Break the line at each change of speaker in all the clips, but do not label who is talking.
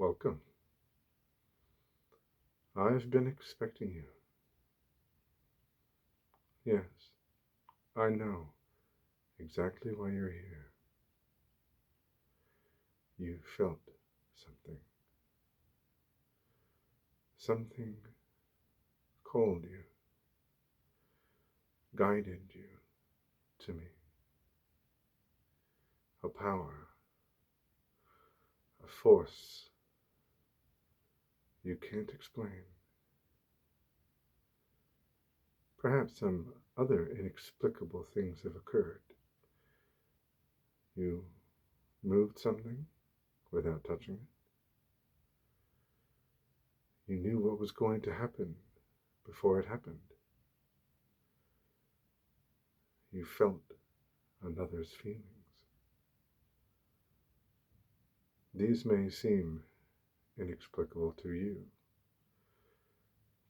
Welcome. I've been expecting you. Yes, I know exactly why you're here. You felt something. Something called you, guided you to me. A power, a force you can't explain. Perhaps some other inexplicable things have occurred. You moved something without touching it. You knew what was going to happen before it happened. You felt another's feelings. These may seem inexplicable to you,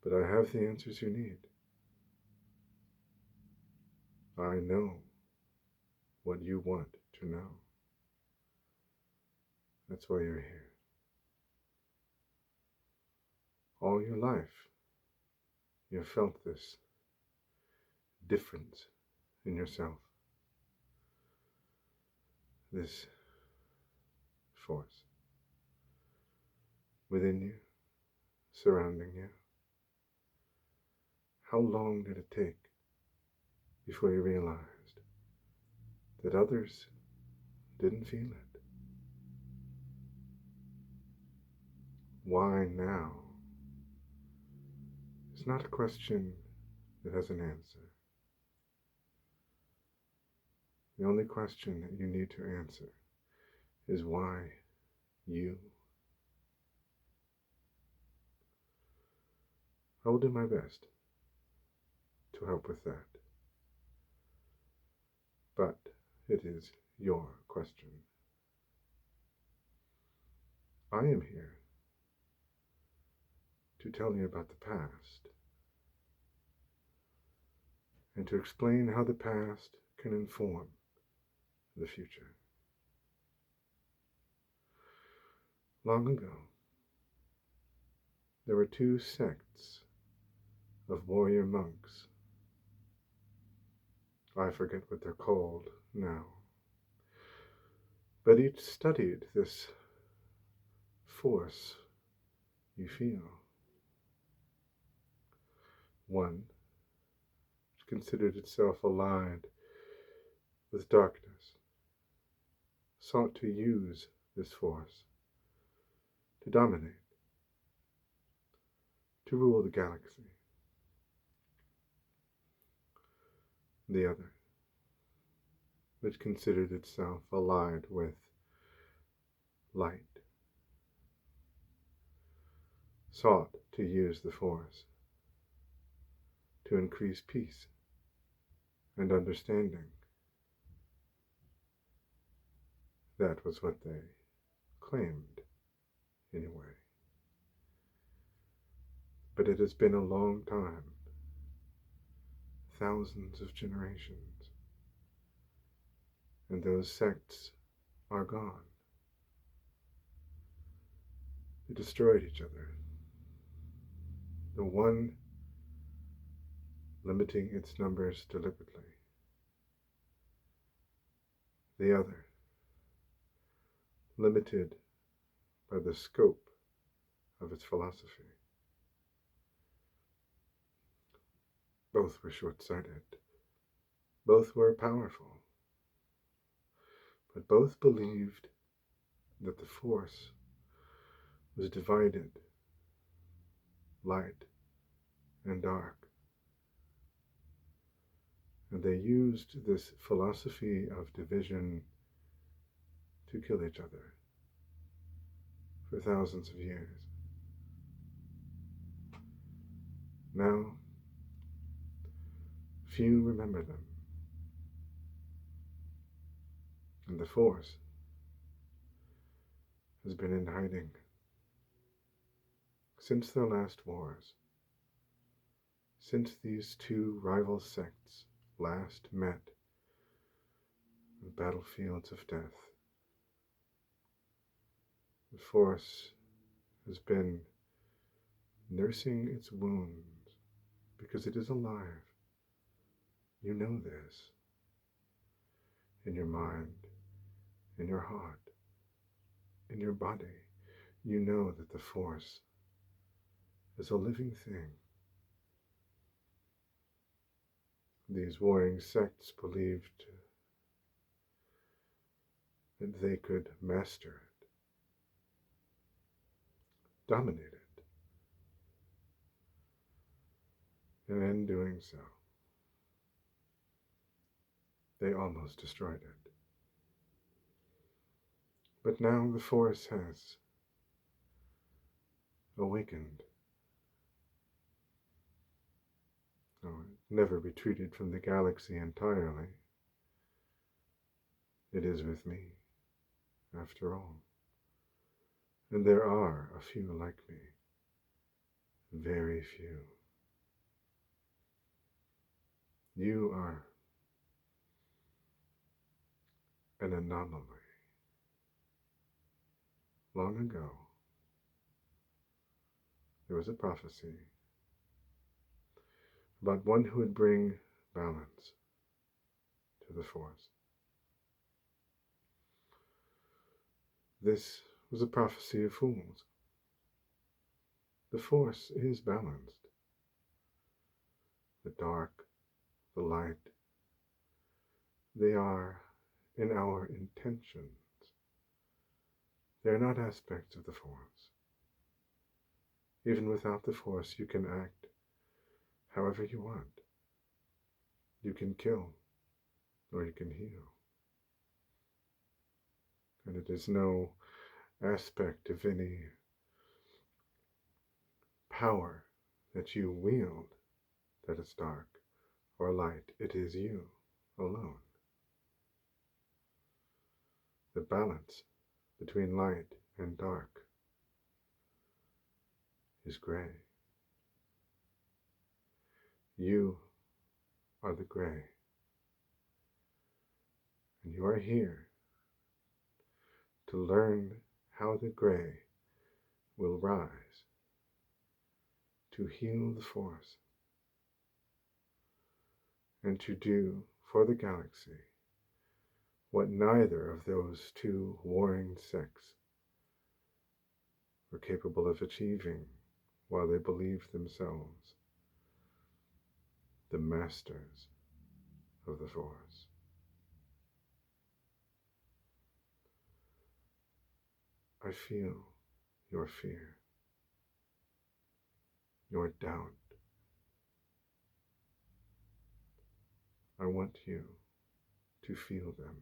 but I have the answers you need. I know what you want to know. That's why you're here. All your life, you've felt this difference in yourself, this force within you, surrounding you. How long did it take before you realized that others didn't feel it? Why now? It's not a question that has an answer. The only question that you need to answer is why you. I will do my best to help with that. But it is your question. I am here to tell you about the past and to explain how the past can inform the future. Long ago, there were two sects of warrior monks. I forget what they're called now, but each studied this force you feel. One considered itself allied with darkness, sought to use this force to dominate, to rule the galaxy. The other, which considered itself allied with light, sought to use the force to increase peace and understanding. That was what they claimed, anyway. But it has been a long time, thousands of generations, and those sects are gone. They destroyed each other. The one limiting its numbers deliberately. The other limited by the scope of its philosophy. Both were short-sighted. Both were powerful. But both believed that the force was divided, light and dark. And they used this philosophy of division to kill each other for thousands of years. Now, few remember them. And the force has been in hiding since their last wars, since these two rival sects last met on battlefields of death. The force has been nursing its wounds because it is alive. You know this in your mind, in your heart, in your body. You know that the Force is a living thing. These warring sects believed that they could master it, dominate it, and in doing so, they almost destroyed it. But now the Force has awakened. Oh, it never retreated from the galaxy entirely. It is with me, after all. And there are a few like me. Very few. You are an anomaly. Long ago, there was a prophecy about one who would bring balance to the Force. This was a prophecy of fools. The Force is balanced. The dark, the light, they are in our intentions. They are not aspects of the Force. Even without the Force, you can act however you want. You can kill, or you can heal. And it is no aspect of any power that you wield that is dark or light. It is you alone. The balance between light and dark is gray. You are the gray. And you are here to learn how the gray will rise to heal the Force and to do for the galaxy what neither of those two warring sects were capable of achieving while they believed themselves the masters of the Force. I feel your fear, your doubt. I want you to feel them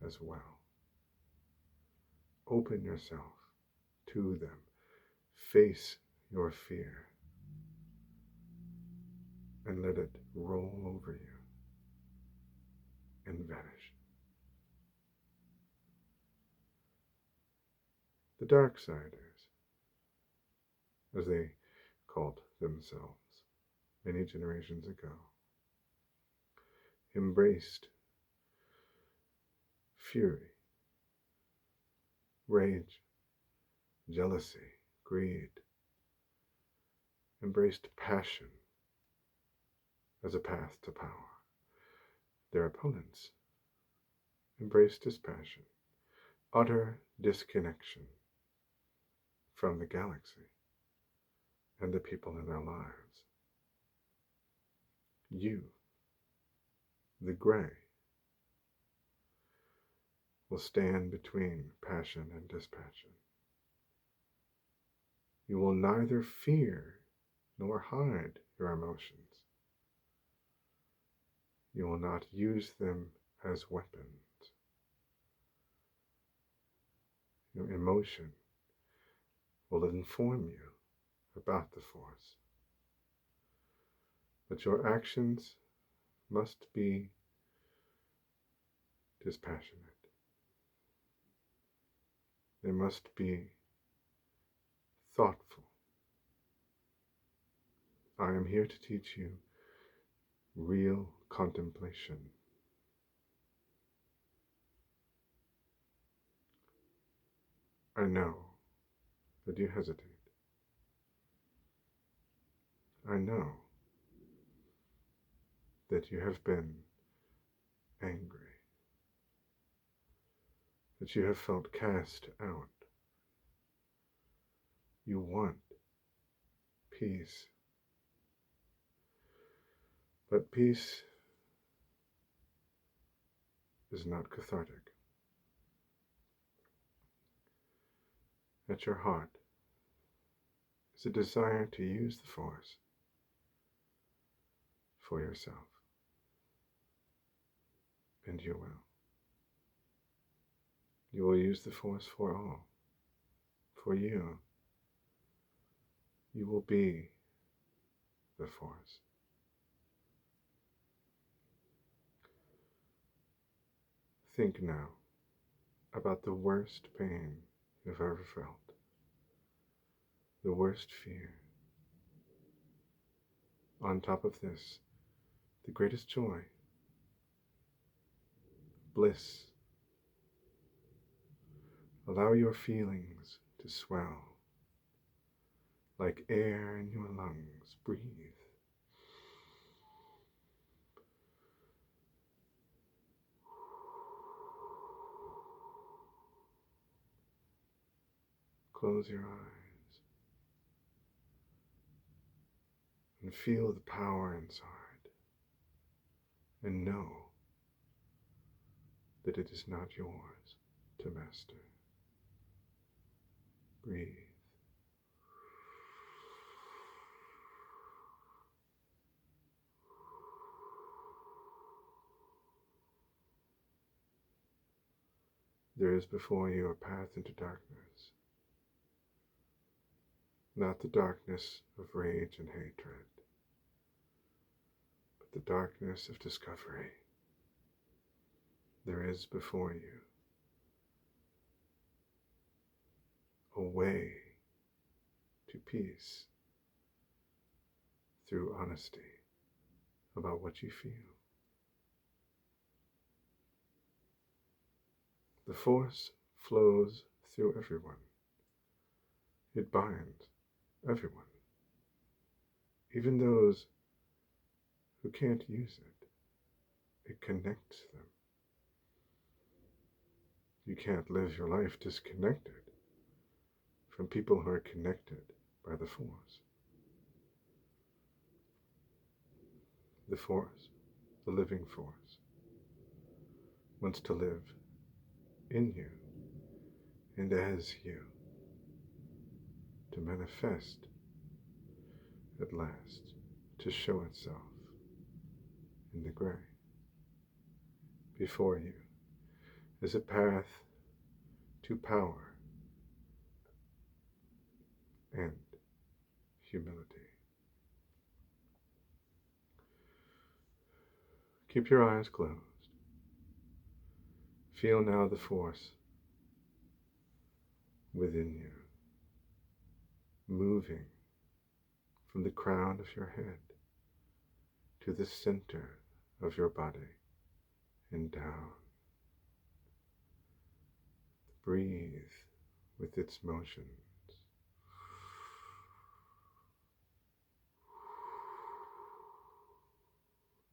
as well. Open yourself to them. Face your fear and let it roll over you and vanish. The Darksiders, as they called themselves many generations ago, embraced fury, rage, jealousy, greed, embraced passion as a path to power. Their opponents embraced his passion, utter disconnection from the galaxy and the people in their lives. You, the gray, will stand between passion and dispassion. You will neither fear nor hide your emotions. You will not use them as weapons. Your emotion will inform you about the Force. But your actions must be dispassionate. They must be thoughtful. I am here to teach you real contemplation. I know that you hesitate. I know that you have been angry, that you have felt cast out. You want peace, but peace is not cathartic. At your heart is a desire to use the Force for yourself, and you will. You will use the Force for all, for you. You will be the Force. Think now about the worst pain you've ever felt, the worst fear. On top of this, the greatest joy, bliss. Allow your feelings to swell like air in your lungs. Breathe. Close your eyes and feel the power inside, and know that it is not yours to master. Breathe. There is before you a path into darkness, not the darkness of rage and hatred, but the darkness of discovery. There is before you a way to peace through honesty about what you feel. The Force flows through everyone. It binds everyone, even those who can't use it. It connects them. You can't live your life disconnected from people who are connected by the Force. The Force, the living Force, wants to live in you and as you, to manifest at last, to show itself in the gray. Before you is a path to power and humility. Keep your eyes closed. Feel now the Force within you, moving from the crown of your head to the center of your body and down. Breathe with its motions.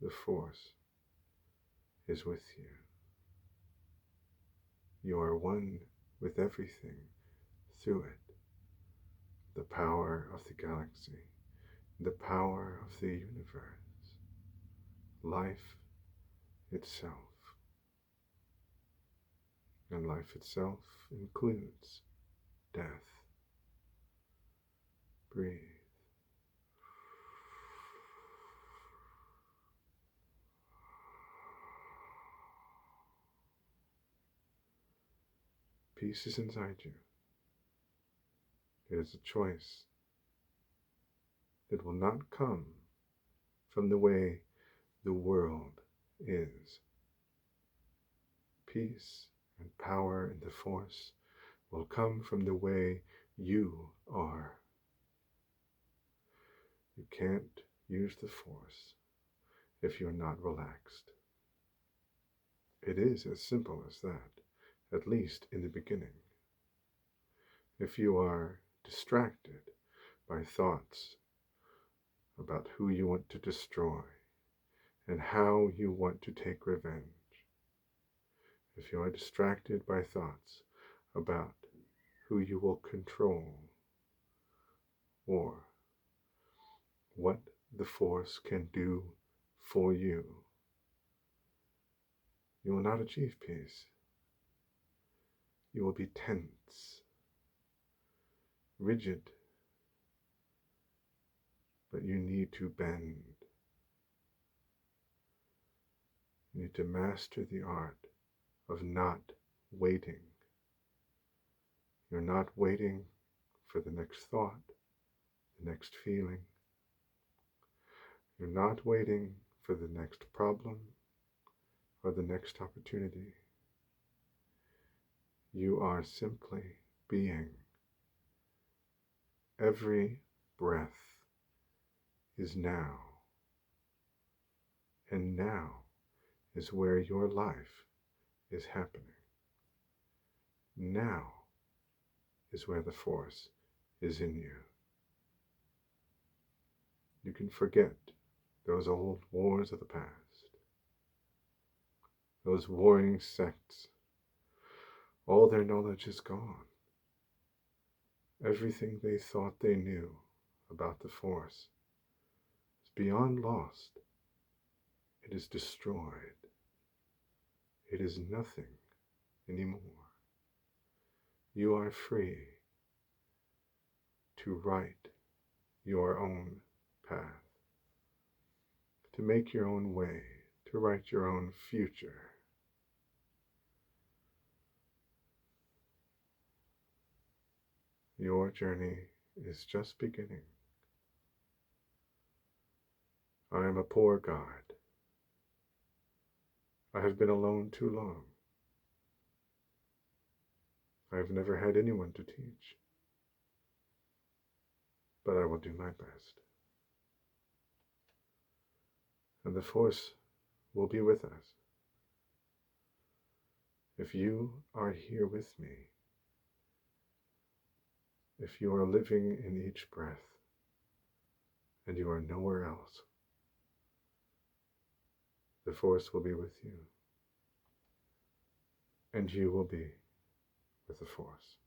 The Force is with you. You are one with everything through it. The power of the galaxy, the power of the universe, life itself. And life itself includes death. Breathe. Peace is inside you. It is a choice that will not come from the way the world is. Peace and power in the Force will come from the way you are. You can't use the Force if you're not relaxed. It is as simple as that, at least in the beginning. If you are distracted by thoughts about who you want to destroy and how you want to take revenge, if you are distracted by thoughts about who you will control or what the Force can do for you, you will not achieve peace. You will be tense, rigid, but you need to bend. You need to master the art of not waiting. You're not waiting for the next thought, the next feeling. You're not waiting for the next problem or the next opportunity. You are simply being. Every breath is now, and now is where your life is happening. Now is where the Force is in you. You can forget those old wars of the past, those warring sects. All their knowledge is gone. Everything they thought they knew about the Force is beyond lost. It is destroyed. It is nothing anymore. You are free to write your own path, to make your own way, to write your own future. Your journey is just beginning. I am a poor guide. I have been alone too long. I have never had anyone to teach, but I will do my best. And the Force will be with us. If you are here with me, if you are living in each breath, and you are nowhere else, the Force will be with you, and you will be with the Force.